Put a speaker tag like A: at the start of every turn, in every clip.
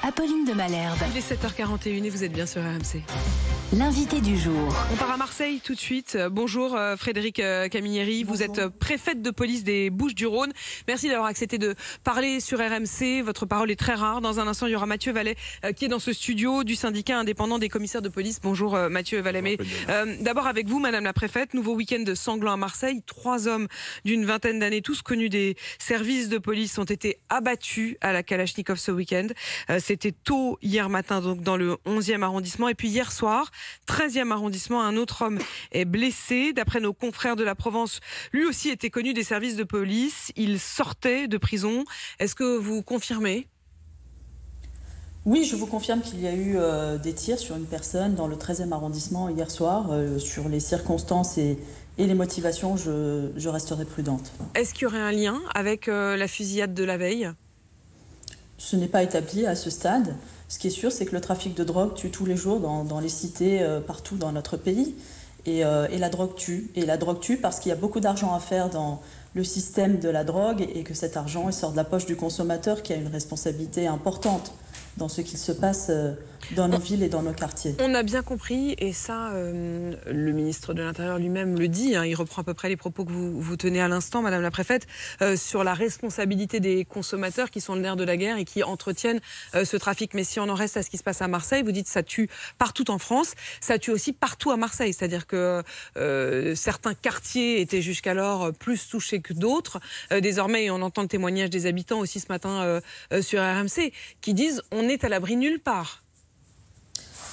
A: Apolline de Malherbe.
B: Il est 7h41 et vous êtes bien sur RMC.
A: L'invité du jour.
B: On part à Marseille tout de suite. Bonjour Frédéric Camilleri, vous êtes préfète de police des Bouches-du-Rhône. Merci d'avoir accepté de parler sur RMC. Votre parole est très rare. Dans un instant, il y aura Mathieu Vallet qui est dans ce studio du syndicat indépendant des commissaires de police. Bonjour Mathieu Vallet. Mais d'abord avec vous, Madame la préfète, nouveau week-end sanglant à Marseille. 3 hommes d'une vingtaine d'années, tous connus des services de police, ont été abattus à la Kalachnikov ce week-end. C'était tôt hier matin, donc dans le 11e arrondissement. Et puis hier soir, 13e arrondissement, un autre homme est blessé. D'après nos confrères de la Provence, lui aussi était connu des services de police. Il sortait de prison. Est-ce que vous confirmez ?
C: Oui, je vous confirme qu'il y a eu des tirs sur une personne dans le 13e arrondissement hier soir. Sur les circonstances et les motivations, je resterai prudente.
B: Est-ce qu'il y aurait un lien avec la fusillade de la veille ?
C: Ce n'est pas établi à ce stade. Ce qui est sûr, c'est que le trafic de drogue tue tous les jours dans les cités, partout dans notre pays. Et la drogue tue. Et la drogue tue parce qu'il y a beaucoup d'argent à faire dans le système de la drogue et que cet argent sort de la poche du consommateur qui a une responsabilité importante dans ce qu'il se passe dans nos villes et dans nos quartiers.
B: On a bien compris, et ça, le ministre de l'Intérieur lui-même le dit, il reprend à peu près les propos que vous tenez à l'instant, Madame la préfète, sur la responsabilité des consommateurs qui sont le nerf de la guerre et qui entretiennent ce trafic. Mais si on en reste à ce qui se passe à Marseille, vous dites que ça tue partout en France, ça tue aussi partout à Marseille. C'est-à-dire que certains quartiers étaient jusqu'alors plus touchés que d'autres. Désormais, on entend le témoignage des habitants aussi ce matin sur RMC, qui disent « on est à l'abri nulle part ».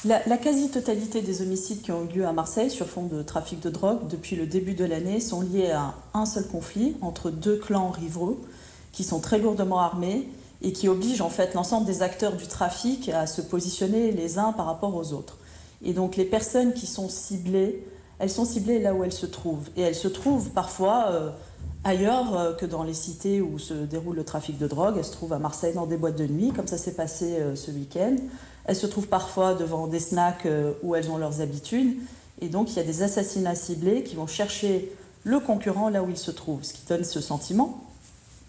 C: La quasi-totalité des homicides qui ont eu lieu à Marseille sur fond de trafic de drogue depuis le début de l'année sont liés à un seul conflit entre 2 clans rivaux qui sont très lourdement armés et qui obligent en fait l'ensemble des acteurs du trafic à se positionner les uns par rapport aux autres. Et donc les personnes qui sont ciblées, elles sont ciblées là où elles se trouvent. Et elles se trouvent parfois ailleurs que dans les cités où se déroule le trafic de drogue. Elles se trouvent à Marseille dans des boîtes de nuit, comme ça s'est passé ce week-end. Elles se trouvent parfois devant des snacks où elles ont leurs habitudes. Et donc, il y a des assassinats ciblés qui vont chercher le concurrent là où il se trouve. Ce qui donne ce sentiment,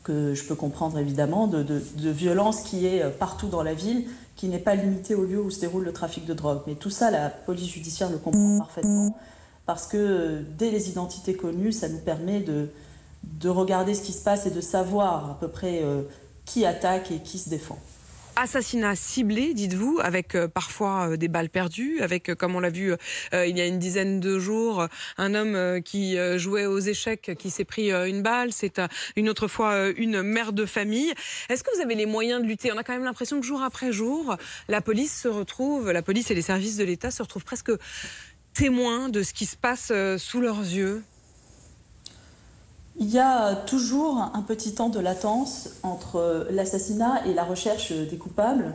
C: que je peux comprendre évidemment, de violence qui est partout dans la ville, qui n'est pas limitée au lieu où se déroule le trafic de drogue. Mais tout ça, la police judiciaire le comprend parfaitement. Parce que dès les identités connues, ça nous permet de regarder ce qui se passe et de savoir à peu près qui attaque et qui se défend.
B: Assassinat ciblé, dites-vous, avec parfois des balles perdues, avec, comme on l'a vu il y a une dizaine de jours, un homme qui jouait aux échecs, qui s'est pris une balle. C'est une autre fois une mère de famille. Est-ce que vous avez les moyens de lutter ? On a quand même l'impression que jour après jour, la police et les services de l'État se retrouvent presque témoins de ce qui se passe sous leurs yeux.
C: Il y a toujours un petit temps de latence entre l'assassinat et la recherche des coupables,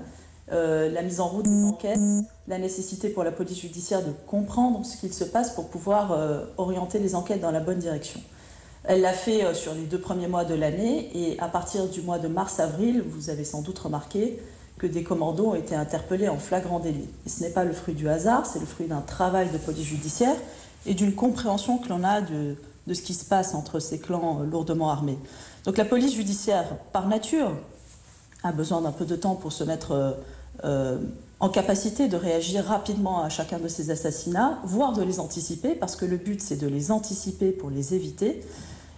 C: la mise en route des enquêtes, la nécessité pour la police judiciaire de comprendre ce qu'il se passe pour pouvoir orienter les enquêtes dans la bonne direction. Elle l'a fait sur les 2 premiers mois de l'année et à partir du mois de mars-avril, vous avez sans doute remarqué que des commandos ont été interpellés en flagrant délit. Et ce n'est pas le fruit du hasard, c'est le fruit d'un travail de police judiciaire et d'une compréhension que l'on a de ce qui se passe entre ces clans lourdement armés. Donc la police judiciaire, par nature, a besoin d'un peu de temps pour se mettre en capacité de réagir rapidement à chacun de ces assassinats, voire de les anticiper, parce que le but, c'est de les anticiper pour les éviter.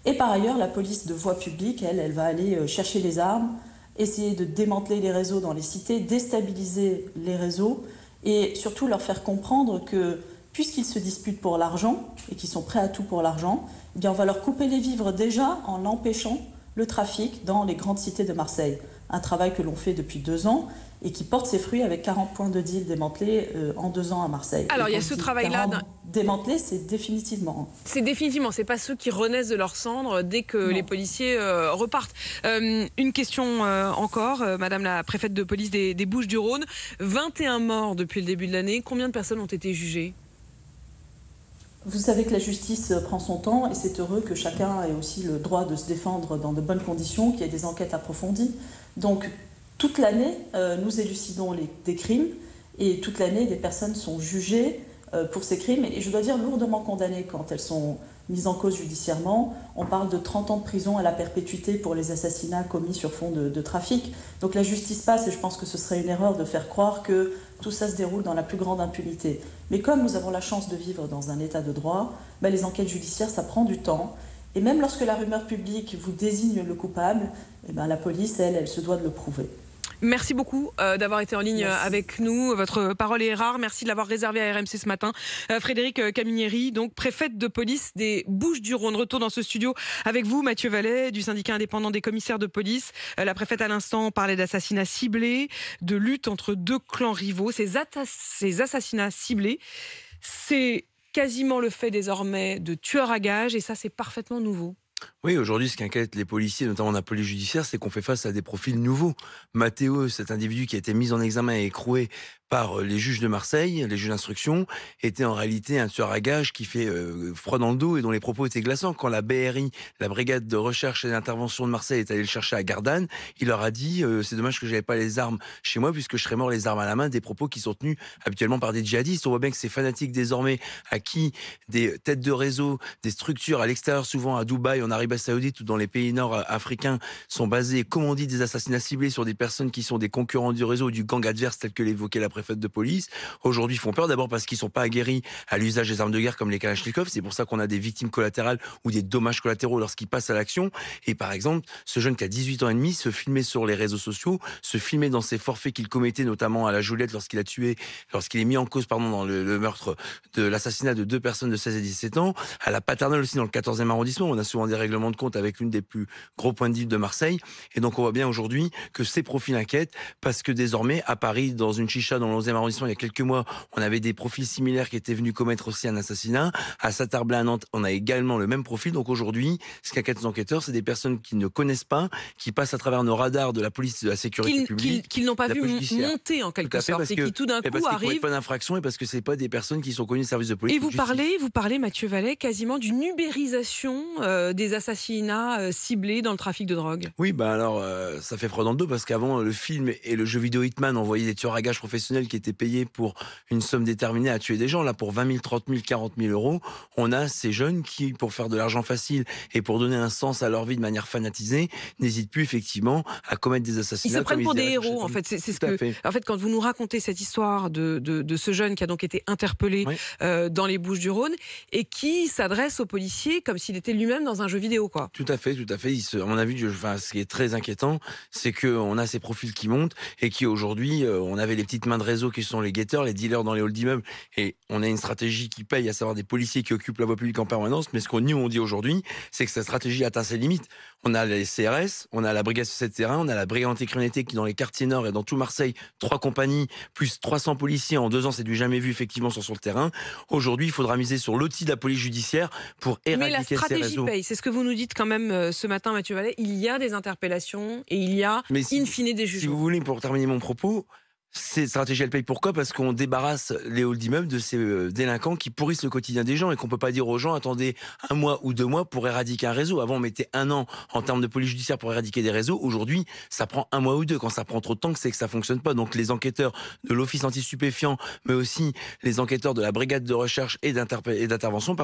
C: Et par ailleurs, la police de voie publique, elle va aller chercher les armes, essayer de démanteler les réseaux dans les cités, déstabiliser les réseaux, et surtout leur faire comprendre que puisqu'ils se disputent pour l'argent et qu'ils sont prêts à tout pour l'argent, eh bien on va leur couper les vivres déjà en empêchant le trafic dans les grandes cités de Marseille. Un travail que l'on fait depuis 2 ans et qui porte ses fruits avec 40 points de deal démantelés en 2 ans à Marseille.
B: Alors il y a ce travail-là...
C: Démantelé, c'est définitivement.
B: C'est définitivement, c'est pas ceux qui renaissent de leurs cendres dès que les policiers repartent. Une question encore, Madame la préfète de police des Bouches-du-Rhône. 21 morts depuis le début de l'année. Combien de personnes ont été jugées ?
C: Vous savez que la justice prend son temps et c'est heureux que chacun ait aussi le droit de se défendre dans de bonnes conditions, qu'il y ait des enquêtes approfondies. Donc, toute l'année, nous élucidons des crimes et toute l'année, des personnes sont jugées pour ces crimes et je dois dire lourdement condamnées quand elles sont mis en cause judiciairement. On parle de 30 ans de prison à la perpétuité pour les assassinats commis sur fond de trafic. Donc la justice passe et je pense que ce serait une erreur de faire croire que tout ça se déroule dans la plus grande impunité. Mais comme nous avons la chance de vivre dans un état de droit, les enquêtes judiciaires, ça prend du temps. Et même lorsque la rumeur publique vous désigne le coupable, la police, elle se doit de le prouver.
B: Merci beaucoup d'avoir été en ligne avec nous. Votre parole est rare. Merci de l'avoir réservée à RMC ce matin. Frédérique Camilleri, donc préfète de police des Bouches-du-Rhône. Retour dans ce studio avec vous, Mathieu Vallet, du syndicat indépendant des commissaires de police. La préfète à l'instant parlait d'assassinats ciblés, de lutte entre deux clans rivaux. Ces assassinats ciblés, c'est quasiment le fait désormais de tueurs à gages et ça, c'est parfaitement nouveau.
D: Oui, aujourd'hui, ce qui inquiète les policiers, notamment dans la police judiciaire, c'est qu'on fait face à des profils nouveaux. Mathéo, cet individu qui a été mis en examen et écroué par les juges de Marseille, les juges d'instruction, était en réalité un tueur à gages qui fait froid dans le dos et dont les propos étaient glaçants. Quand la BRI, la brigade de recherche et d'intervention de Marseille, est allée le chercher à Gardanne, il leur a dit c'est dommage que j'avais pas les armes chez moi puisque je serais mort les armes à la main, des propos qui sont tenus habituellement par des djihadistes. On voit bien que ces fanatiques désormais à qui des têtes de réseau, des structures à l'extérieur, souvent à Dubaï, en Arabie Saoudite ou dans les pays nord-africains, sont basés, comme on dit, des assassinats ciblés sur des personnes qui sont des concurrents du réseau ou du gang adverse tel que l'évoquait la préfète de police, aujourd'hui font peur, d'abord parce qu'ils ne sont pas aguerris à l'usage des armes de guerre comme les Kalachnikov. C'est pour ça qu'on a des victimes collatérales ou des dommages collatéraux lorsqu'ils passent à l'action. Et par exemple, ce jeune qui a 18 ans et demi se filmait sur les réseaux sociaux, se filmait dans ses forfaits qu'il commettait, notamment à la Joliette lorsqu'il est mis en cause dans le meurtre de l'assassinat de deux personnes de 16 et 17 ans, à la Paternelle aussi dans le 14e arrondissement. On a souvent des règlements de compte avec l'une des plus gros points de deal de Marseille. Et donc on voit bien aujourd'hui que ces profils inquiètent parce que désormais, à Paris, dans une chicha dans le 11e arrondissement, il y a quelques mois, on avait des profils similaires qui étaient venus commettre aussi un assassinat. À Saint-Herblain à Nantes, on a également le même profil. Donc aujourd'hui, ce qu'inquiète les enquêteurs, c'est des personnes qui ne connaissent pas, qui passent à travers nos radars de la police de la sécurité publique.
B: Qu'ils n'ont pas vu monter en quelque sorte et qui tout d'un coup arrivent.
D: Pas d'infraction et parce que c'est pas des personnes qui sont connues des services de police.
B: Et vous parlez, Mathieu Vallet, quasiment d'une ubérisation des assassinats ciblés dans le trafic de drogue.
D: Oui, alors ça fait froid dans le dos parce qu'avant le film et le jeu vidéo Hitman envoyaient des tueurs à gages professionnels qui étaient payés pour une somme déterminée à tuer des gens. Là, pour 20 000, 30 000, 40 000 euros, on a ces jeunes qui, pour faire de l'argent facile et pour donner un sens à leur vie de manière fanatisée, n'hésitent plus effectivement à commettre des assassinats.
B: Ils se prennent pour des héros, en fait. En fait, quand vous nous racontez cette histoire de ce jeune qui a donc été interpellé dans les Bouches-du-Rhône et qui s'adresse aux policiers comme s'il était lui-même dans un jeu vidéo, quoi.
D: Tout à fait. À mon avis, ce qui est très inquiétant, c'est qu'on a ces profils qui montent et qui aujourd'hui, on avait les petites mains de réseau qui sont les guetteurs, les dealers dans les halls d'immeubles, et on a une stratégie qui paye, à savoir des policiers qui occupent la voie publique en permanence. Mais ce qu'on dit aujourd'hui, c'est que cette stratégie atteint ses limites. On a les CRS, on a la brigade sur de terrain, on a la brigade anticriminalité qui, dans les quartiers nord et dans tout Marseille, 3 compagnies, plus 300 policiers en 2 ans, c'est du jamais vu effectivement sur le terrain. Aujourd'hui, il faudra miser sur l'outil de la police judiciaire pour éradiquer ces réseaux.
B: Mais la stratégie paye, c'est ce que vous nous dites quand même ce matin, Mathieu Vallet. Il y a des interpellations et il y a, in fine, des jugements.
D: Si vous voulez, pour terminer mon propos, cette stratégie, elle paye pourquoi ? Parce qu'on débarrasse les halls d'immeubles de ces délinquants qui pourrissent le quotidien des gens et qu'on peut pas dire aux gens attendez 1 mois ou 2 mois pour éradiquer un réseau. Avant, on mettait 1 an en termes de police judiciaire pour éradiquer des réseaux. Aujourd'hui, ça prend 1 mois ou 2. Quand ça prend trop de temps, c'est que ça fonctionne pas. Donc les enquêteurs de l'office anti-stupéfiants, mais aussi les enquêteurs de la brigade de recherche et d'intervention,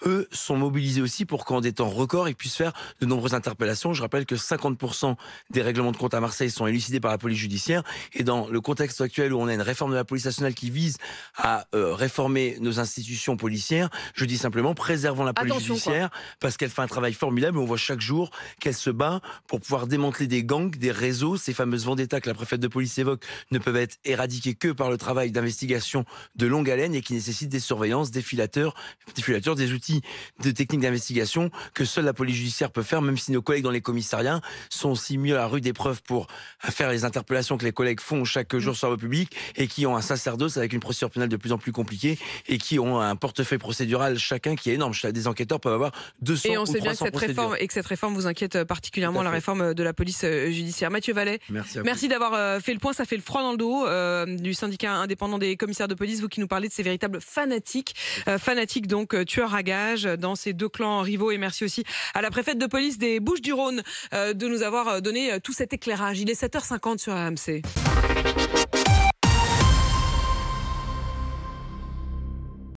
D: eux sont mobilisés aussi pour qu'en des temps records, ils puissent faire de nombreuses interpellations. Je rappelle que 50% des règlements de compte à Marseille sont élucidés par la police judiciaire. Et dans le contexte actuel où on a une réforme de la police nationale qui vise à réformer nos institutions policières, je dis simplement préservons la police judiciaire parce qu'elle fait un travail formidable et on voit chaque jour qu'elle se bat pour pouvoir démanteler des gangs, des réseaux. Ces fameuses vendettas que la préfète de police évoque ne peuvent être éradiquées que par le travail d'investigation de longue haleine et qui nécessitent des surveillances, des filateurs, des outils de techniques d'investigation que seule la police judiciaire peut faire, même si nos collègues dans les commissariats sont aussi mieux à la rue des preuves pour faire les interpellations que les collègues font chaque jour sur la voie publique et qui ont un sacerdoce avec une procédure pénale de plus en plus compliquée et qui ont un portefeuille procédural chacun qui est énorme. Des enquêteurs peuvent avoir 200
B: et on
D: ou
B: sait
D: 300
B: bien que cette réforme vous inquiète particulièrement, la réforme de la police judiciaire. Mathieu Vallet, merci d'avoir fait le point. Ça fait le froid dans le dos du syndicat indépendant des commissaires de police, vous qui nous parlez de ces véritables fanatiques, donc tueurs à gages dans ces 2 clans rivaux. Et merci aussi à la préfète de police des Bouches-du-Rhône de nous avoir donné tout cet éclairage. Il est 7h50 sur RMC.